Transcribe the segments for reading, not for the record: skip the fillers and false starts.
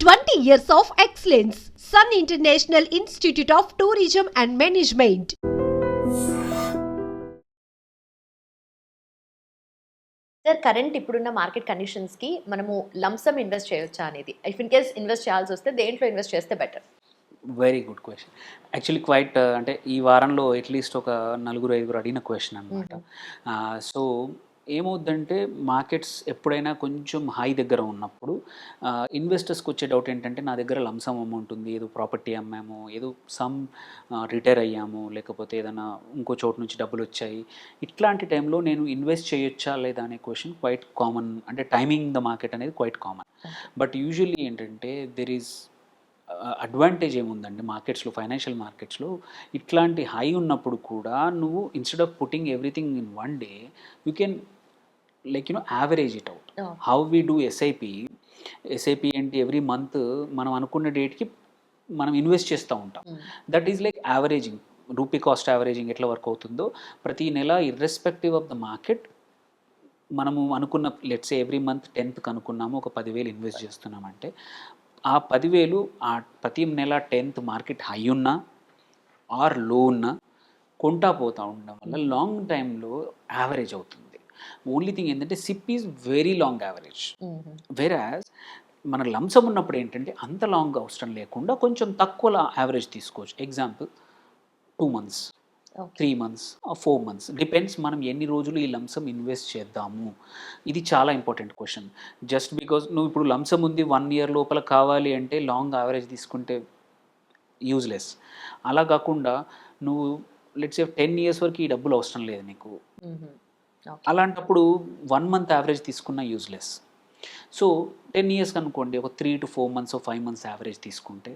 20 years of excellence. Sun International Institute of Tourism and Management. Sir current ఇప్పుడున్న market కండిషన్స్కి మనము lump sum invest చేయొచ్చా అనేది, if in case invest చేయాల్సి వస్తే దేంట్లో ఇన్వెస్ట్ చేస్తే better? Very good question. Actually quite అంటే ఈ వారంలో అట్లీస్ట్ ఒక నలుగురు ఐదుగురు అడిగిన క్వశ్చన్ అనమాట. సో ఏమవుద్దంటే మార్కెట్స్ ఎప్పుడైనా కొంచెం హై దగ్గర ఉన్నప్పుడు ఇన్వెస్టర్స్కి వచ్చే డౌట్ ఏంటంటే నా దగ్గర లంసమ్ అమౌంట్ ఉంది, ఏదో ప్రాపర్టీ అమ్మాము, ఏదో సమ్ రిటైర్ అయ్యాము, లేకపోతే ఏదైనా ఇంకో చోటు నుంచి డబ్బులు వచ్చాయి, ఇట్లాంటి టైంలో నేను ఇన్వెస్ట్ చేయొచ్చా లేదా అనే క్వశ్చన్ క్వైట్ కామన్. అంటే టైమింగ్ ద మార్కెట్ అనేది క్వైట్ కామన్. బట్ యూజువల్లీ ఏంటంటే దెర్ ఈజ్ అడ్వాంటేజ్ ఏముందండి మార్కెట్స్లో, ఫైనాన్షియల్ మార్కెట్స్లో ఇట్లాంటి హై ఉన్నప్పుడు కూడా నువ్వు instead of putting everything in one day you can average it out. How we do SIP ఏంటి, ఎవ్రీ మంత్ మనం అనుకున్న డేట్కి మనం ఇన్వెస్ట్ చేస్తూ ఉంటాం. That is like averaging, rupee cost averaging ఎట్లా వర్క్ అవుతుందో ప్రతి నెల ఇర్రెస్పెక్టివ్ ఆఫ్ ద మార్కెట్ మనము అనుకున్న లెట్స్ ఎవ్రీ మంత్ 10th అనుకున్నాము ఒక 10,000 ఇన్వెస్ట్ చేస్తున్నామంటే ఆ 10,000 ఆ ప్రతి నెల 10th మార్కెట్ హై ఉన్నా ఆర్ లో ఉన్నా కొంటా పోతూ ఉండడం వల్ల లాంగ్ టైంలో యావరేజ్ అవుతుంది. ఓన్లీ థింగ్ ఏంటంటే SIP is very long average. వెరాజ్ మన లంసమ్ ఉన్నప్పుడు ఏంటంటే అంత లాంగ్ అవసరం లేకుండా కొంచెం తక్కువ యావరేజ్ తీసుకోవచ్చు. Example 2 months, 3 months, 4 months depends మనం ఎన్ని రోజులు ఈ లంసమ్ ఇన్వెస్ట్ చేద్దాము. ఇది చాలా ఇంపార్టెంట్ క్వశ్చన్. జస్ట్ బికాజ్ నువ్వు ఇప్పుడు లంసమ్ ఉంది 1 year లోపల కావాలి అంటే లాంగ్ యావరేజ్ తీసుకుంటే యూజ్లెస్. అలా కాకుండా నువ్వు లెట్స్ సే 10 years వరకు ఈ డబ్బులు అవసరం లేదు నీకు, అలాంటప్పుడు 1 month యావరేజ్ తీసుకున్న యూజ్లెస్. సో 10 years అనుకోండి, ఒక 3 to 4 months 5 months యావరేజ్ తీసుకుంటే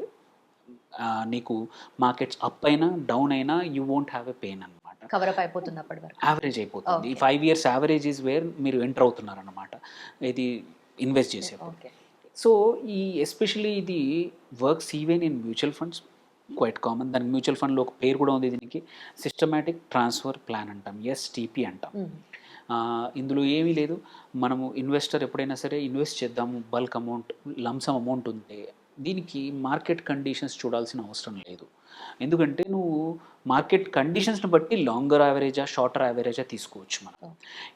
నీకు మార్కెట్స్ అప్ అయినా డౌన్ అయినా you won't have a pain అనమాట. కవరప్ అయిపోతుంది, అప్పటి వరకు యావరేజ్ అయిపోతుంది. ఈ 5 years యావరేజ్ ఈజ్ వేర్ మీరు ఎంటర్ అవుతున్నారన్నమాట ఇది ఇన్వెస్ట్ చేసేప్పుడు. సో ఈ ఎస్పెషలీ ఇది works even in mutual funds, quite common. దానికి మ్యూచువల్ ఫండ్లో ఒక పేరు కూడా ఉంది, దీనికి సిస్టమాటిక్ ట్రాన్స్ఫర్ ప్లాన్ అంటాం, ఎస్టీపీ అంటాం. ఇందులో ఏమీ లేదు, మనము ఇన్వెస్టర్ ఎప్పుడైనా సరే ఇన్వెస్ట్ చేద్దాము, బల్క్ అమౌంట్ లంసమ్ అమౌంట్ ఉంటే దీనికి మార్కెట్ కండిషన్స్ చూడాల్సిన అవసరం లేదు. ఎందుకంటే నువ్వు మార్కెట్ కండిషన్స్ని బట్టి లాంగర్ యావరేజా షార్టర్ యావరేజా తీసుకోవచ్చు. మనం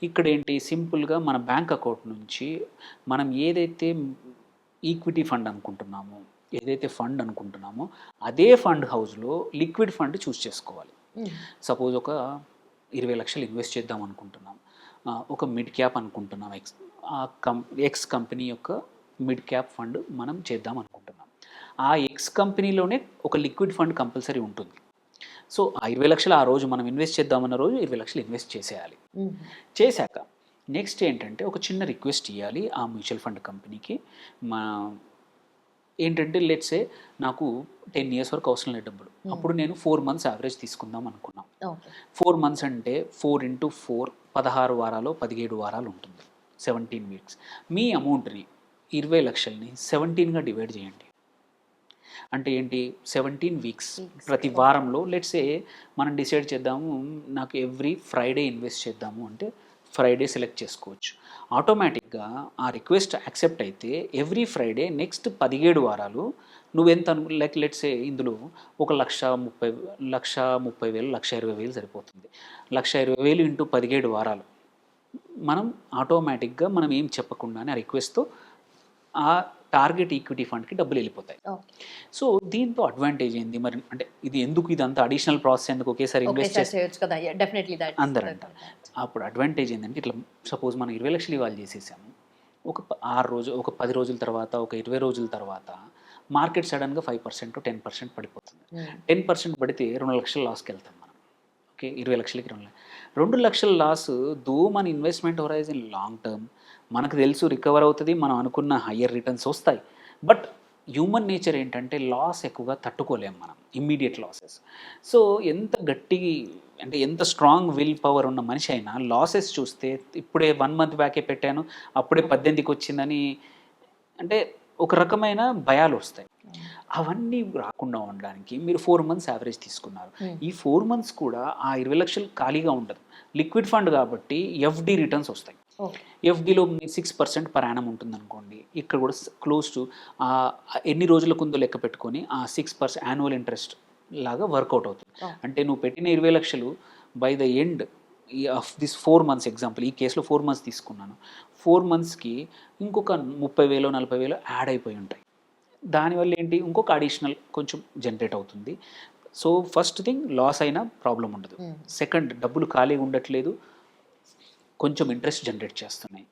ఇక్కడ ఏంటి సింపుల్గా మన బ్యాంక్ అకౌంట్ నుంచి మనం ఏదైతే ఈక్విటీ ఫండ్ అనుకుంటున్నామో, ఏదైతే ఫండ్ అనుకుంటున్నామో అదే ఫండ్ హౌస్లో లిక్విడ్ ఫండ్ చూస్ చేసుకోవాలి. సపోజ్ ఒక 20 లక్షలు ఇన్వెస్ట్ చేద్దాం అనుకుంటున్నాం, ఒక మిడ్ క్యాప్ అనుకుంటున్నాం, ఎక్స్ కంపెనీ యొక్క మిడ్ క్యాప్ ఫండ్ మనం చేద్దాం అనుకుంటున్నాం. ఆ ఎక్స్ కంపెనీలోనే ఒక లిక్విడ్ ఫండ్ కంపల్సరీ ఉంటుంది. సో ఆ 20 లక్షలు ఆ రోజు మనం ఇన్వెస్ట్ చేద్దామన్న రోజు 20 లక్షలు ఇన్వెస్ట్ చేసేయాలి. చేశాక నెక్స్ట్ ఏంటంటే ఒక చిన్న రిక్వెస్ట్ ఇవ్వాలి ఆ మ్యూచువల్ ఫండ్ కంపెనీకి. మా ఏంటంటే లెట్సే నాకు 10 years వరకు అవసరం లేదు డబ్బులు, అప్పుడు నేను 4 months యావరేజ్ తీసుకుందాం అనుకున్నాం. 4 months అంటే 4 into 4 16 వారాలు 17 వారాలు ఉంటుంది, 17 weeks. మీ అమౌంట్ని 20 లక్షల్ని 17గా డివైడ్ చేయండి. అంటే ఏంటి 17 weeks. ప్రతి వారంలో లెట్సే మనం డిసైడ్ చేద్దాము నాకు ఎవ్రీ ఫ్రైడే ఇన్వెస్ట్ చేద్దాము అంటే ఫ్రైడే సెలెక్ట్ చేసుకోవచ్చు. ఆటోమేటిక్గా ఆ రిక్వెస్ట్ యాక్సెప్ట్ అయితే ఎవ్రీ ఫ్రైడే నెక్స్ట్ 17 వారాలు నువ్వెంత లైక్ లెట్సే ఇందులో ఒక 1,30,000 1,20,000 సరిపోతుంది. 1,20,000 ఇంటూ 17 వారాలు మనం ఆటోమేటిక్గా మనం ఏం చెప్పకుండానే ఆ రిక్వెస్ట్తో ఆ టార్గెట్ ఈక్విటీ ఫండ్కి డబ్బులు వెళ్ళిపోతాయి. సో దీంతో అడ్వాంటేజ్ ఏంది మరి అంటే ఇది ఎందుకు ఇదంతా అడిషనల్ ప్రాసెస్ ఎందుకు ఒకేసారి ఇన్వెస్ట్ చేయొచ్చు కదా అందరూ అంటారు. అప్పుడు అడ్వాంటేజ్ ఏంటంటే ఇట్లా సపోజ్ మనం 20 లక్షలు ఇవాళ చేసేసాము, ఒక 10 రోజుల తర్వాత ఒక 20 రోజుల తర్వాత మార్కెట్ సడన్గా 5% 10% పడిపోతుంది. 10% పడితే 2 లక్షల లాస్కి వెళ్తాం మనం. ఓకే, 20 లక్షలకి 2 లక్షల లాస్. దో మన ఇన్వెస్ట్మెంట్ హొరైజన్ లాంగ్ టర్మ్ మనకు తెలుసు రికవర్ అవుతుంది, మనం అనుకున్న హయ్యర్ రిటర్న్స్ వస్తాయి. బట్ హ్యూమన్ నేచర్ ఏంటంటే లాస్ ఎక్కువగా తట్టుకోలేము మనం, ఇమ్మీడియట్ లాసెస్. సో ఎంత గట్టి అంటే ఎంత స్ట్రాంగ్ విల్ పవర్ ఉన్న మనిషి అయినా లాసెస్ చూస్తే ఇప్పుడే 1 month బ్యాకే పెట్టాను అప్పుడే 18కి వచ్చిందని అంటే ఒక రకమైన భయాలు వస్తాయి. అవన్నీ రాకుండా ఉండడానికి మీరు 4 months యావరేజ్ తీసుకున్నారు. ఈ 4 months కూడా ఆ 20 లక్షలు ఖాళీగా ఉండదు, లిక్విడ్ ఫండ్ కాబట్టి ఎఫ్డి రిటర్న్స్ వస్తాయి. ఓకే. ఎఫ్డీలో 6% పర్ యానం ఉంటుంది అనుకోండి, ఇక్కడ కూడా క్లోజ్ టు ఎన్ని రోజులకు ఉందో లెక్క పెట్టుకొని ఆ 6% యాన్యువల్ ఇంట్రెస్ట్ లాగా వర్కౌట్ అవుతుంది. అంటే నువ్వు పెట్టిన 20 లక్షలు by the end of this 4 months example, ఈ కేసులో 4 months తీసుకున్నాను, 4 monthsకి ఇంకొక 30,000 40,000 యాడ్ అయిపోయి ఉంటాయి. దానివల్ల ఏంటి, ఇంకొక అడిషనల్ కొంచెం జనరేట్ అవుతుంది. సో ఫస్ట్ థింగ్, లాస్ అయినా ప్రాబ్లం ఉండదు. సెకండ్, డబ్బులు ఖాళీగా ఉండట్లేదు, కొంచెం ఇంట్రెస్ట్ జనరేట్ చేస్తున్నాయి.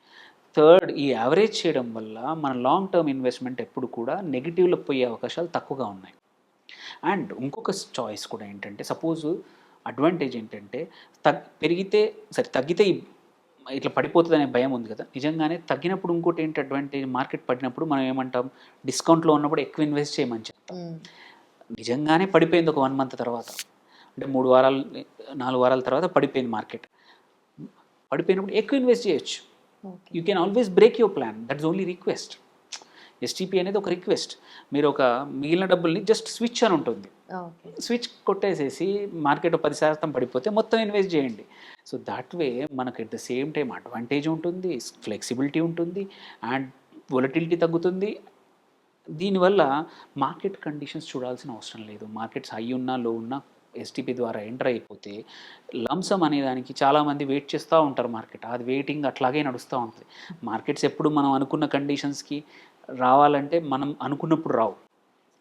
థర్డ్, ఈ యావరేజ్ చేయడం వల్ల మన లాంగ్ టర్మ్ ఇన్వెస్ట్మెంట్ ఎప్పుడు కూడా నెగిటివ్లో పోయే అవకాశాలు తక్కువగా ఉన్నాయి. అండ్ ఇంకొక చాయిస్ కూడా ఏంటంటే, సపోజ్ అడ్వాంటేజ్ ఏంటంటే పెరిగితే సరే, తగ్గితే ఇట్లా పడిపోతుంది అనే భయం ఉంది కదా, నిజంగానే తగ్గినప్పుడు ఇంకోటి ఏంటి అడ్వాంటేజ్, మార్కెట్ పడినప్పుడు మనం ఏమంటాం, డిస్కౌంట్లో ఉన్నప్పుడు ఎక్కువ ఇన్వెస్ట్ చేయమని చెప్తాం. నిజంగానే పడిపోయింది ఒక 1 month తర్వాత, అంటే 3 వారాలు 4 వారాల తర్వాత పడిపోయింది మార్కెట్, పడిపోయినప్పుడు ఎక్కువ ఇన్వెస్ట్ చేయొచ్చు. You can always break your plan, that's only request. STP అనేది ఒక రిక్వెస్ట్. మీరు ఒక మిగిలిన డబ్బుల్ని జస్ట్ స్విచ్ అని ఉంటుంది, స్విచ్ కొట్టేసేసి మార్కెట్ 10% పడిపోతే మొత్తం ఇన్వెస్ట్ చేయండి. సో దాట్ వే మనకు at the same time advantage ఉంటుంది, ఫ్లెక్సిబిలిటీ ఉంటుంది, అండ్ వొలటిలిటీ తగ్గుతుంది. దీనివల్ల మార్కెట్ కండిషన్స్ చూడాల్సిన అవసరం లేదు. మార్కెట్స్ హై ఉన్నా లో ఉన్నా ఎస్టీపీ ద్వారా ఎంటర్ అయిపోతే లంసమ్ అనేదానికి చాలామంది వెయిట్ చేస్తూ ఉంటారు. మార్కెట్ అది వెయిటింగ్ అట్లాగే నడుస్తూ ఉంటుంది. మార్కెట్స్ ఎప్పుడు మనం అనుకున్న కండిషన్స్కి రావాలంటే మనం అనుకున్నప్పుడు రావు.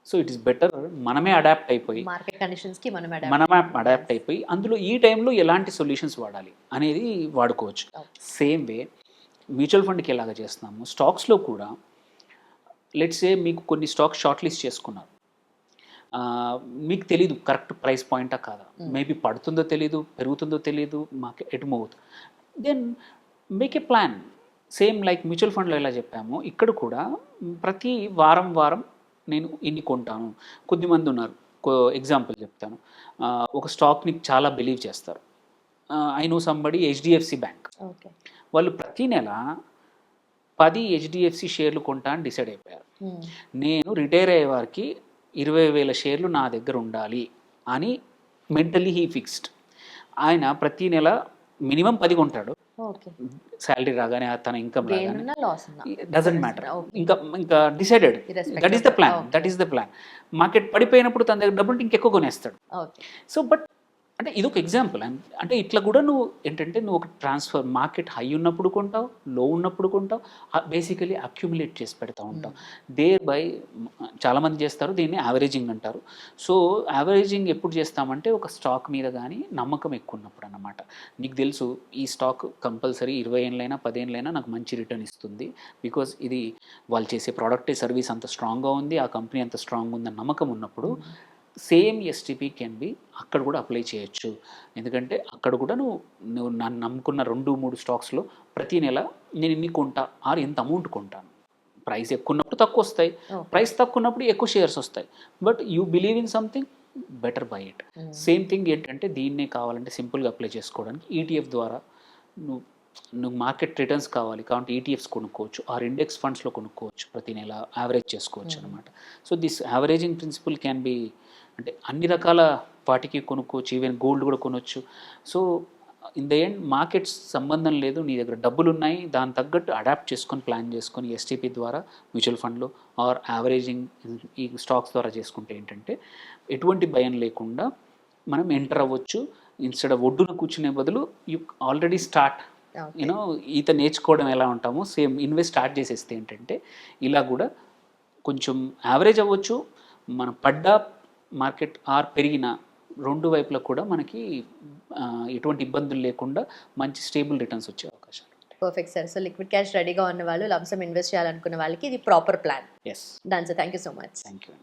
సో ఇట్ ఈస్ బెటర్ మనమే అడాప్ట్ అయిపోయి, మార్కెట్ కండిషన్స్కి మనమే అడాప్ట్ అయిపోయి అందులో ఈ టైంలో ఎలాంటి సొల్యూషన్స్ వాడాలి అనేది వాడుకోవచ్చు. సేమ్ వే మ్యూచువల్ ఫండ్కి ఎలాగ చేస్తున్నాము, స్టాక్స్లో కూడా లెట్స్ సే మీకు కొన్ని స్టాక్స్ షార్ట్ లిస్ట్ చేసుకున్నారు, మీకు తెలీదు కరెక్ట్ ప్రైస్ పాయింటా కాదా, మేబీ పడుతుందో తెలీదు, పెరుగుతుందో తెలీదు, మాకు ఎటు మూవ్ అవుతుంది, then make a plan. Same like mutual ఫండ్లో ఎలా చెప్పామో ఇక్కడ కూడా ప్రతి వారం నేను ఇన్ని కొంటాను. కొద్దిమంది ఉన్నారు, ఎగ్జాంపుల్ చెప్తాను, ఒక స్టాక్ని చాలా బిలీవ్ చేస్తారు. I know somebody HDFC bank, వాళ్ళు ప్రతి నెల 10 హెచ్డిఎఫ్సి షేర్లు కొంటా అని డిసైడ్ అయిపోయారు. నేను రిటైర్ అయ్యే వారికి 20,000 షేర్లు నా దగ్గర ఉండాలి అని మెంటలీ హీ ఫిక్స్డ్. ఆయన ప్రతి నెల మినిమం 10 కొంటాడు. శాలరీ రాగానే తన ఇన్కమ్ రాగానే డజంట్ మ్యాటర్, ఇంకా decided, that is the plan. Market పడిపోయినప్పుడు తన దగ్గర డబ్బులు ఇంకెక్కువ కొనేస్తాడు. సో బట్ అంటే ఇది ఒక ఎగ్జాంపుల్. అంటే ఇట్లా కూడా నువ్వు ఏంటంటే నువ్వు ఒక ట్రాన్స్ఫర్, మార్కెట్ హై ఉన్నప్పుడు కొంటావు, లో ఉన్నప్పుడు కొంటావు, బేసికలీ అక్యుములేట్ చేసి పెడతా ఉంటావు. దేర్ బై చాలామంది చేస్తారు, దీన్ని యావరేజింగ్ అంటారు. సో యావరేజింగ్ ఎప్పుడు చేస్తామంటే ఒక స్టాక్ మీద కానీ నమ్మకం ఎక్కువ ఉన్నప్పుడు అన్నమాట. నీకు తెలుసు ఈ స్టాక్ కంపల్సరీ 20 ఏళ్ళైనా 10 ఏళ్ళైనా నాకు మంచి రిటర్న్ ఇస్తుంది, బికాజ్ ఇది వాళ్ళు చేసే ప్రోడక్ట్ సర్వీస్ అంత స్ట్రాంగ్గా ఉంది, ఆ కంపెనీ అంత స్ట్రాంగ్ ఉందని నమ్మకం ఉన్నప్పుడు సేమ్ ఎస్టీపీ కెన్ బి అక్కడ కూడా అప్లై చేయొచ్చు. ఎందుకంటే అక్కడ కూడా నువ్వు నన్ను నమ్ముకున్న 2-3 స్టాక్స్లో ప్రతి నెల నేను ఇన్ని కొంటా ఆర్ ఎంత అమౌంట్ కొంటాను. ప్రైస్ ఎక్కువ ఉన్నప్పుడు తక్కువ వస్తాయి, ప్రైస్ తక్కువ ఉన్నప్పుడు ఎక్కువ షేర్స్ వస్తాయి. But you believe in something, better by it. Same thing ఏంటంటే దీన్నే కావాలంటే సింపుల్గా అప్లై చేసుకోవడానికి ఈటీఎఫ్ ద్వారా నువ్వు మార్కెట్ రిటర్న్స్ కావాలి కాబట్టి ఈటీఎఫ్స్ కొనుక్కోవచ్చు, ఆర్ ఇండెక్స్ ఫండ్స్లో కొనుక్కోవచ్చు, ప్రతి నెల యావరేజ్ చేసుకోవచ్చు అనమాట. So this averaging principle can be, అంటే అన్ని రకాల వాటికి కొనుక్కోవచ్చు, ఈవెన్ గోల్డ్ కూడా కొనవచ్చు. So in the end markets సంబంధం లేదు, నీ దగ్గర డబ్బులు ఉన్నాయి, దాని తగ్గట్టు అడాప్ట్ చేసుకొని ప్లాన్ చేసుకొని ఎస్టీపీ ద్వారా మ్యూచువల్ ఫండ్లో ఆర్ యావరేజింగ్ ఈ స్టాక్స్ ద్వారా చేసుకుంటే ఏంటంటే ఎటువంటి భయం లేకుండా మనం ఎంటర్ అవ్వచ్చు. ఇన్స్టెడ్ ఆఫ్ ఒడ్డున కూర్చునే బదులు యూ ఆల్రెడీ స్టార్ట్, యూనో ఈత నేర్చుకోవడం ఎలా ఉంటామో సేమ్ ఇన్వెస్ట్ స్టార్ట్ చేసేస్తే ఏంటంటే ఇలా కూడా కొంచెం యావరేజ్ అవ్వచ్చు. మనం పడ్డ మార్కెట్ ఆర్ పెరిగిన రెండు వైపులా కూడా మనకి ఎటువంటి ఇబ్బందులు లేకుండా మంచి స్టేబుల్ రిటర్న్స్ వచ్చే అవకాశాలు. Perfect sir. So liquid cash రెడీగా ఉన్న వాళ్ళు, లంసమ్ ఇన్వెస్ట్ చేయాలనుకున్న వాళ్ళకి ఇది proper plan. Yes, done sir. Thank you so much. Thank you.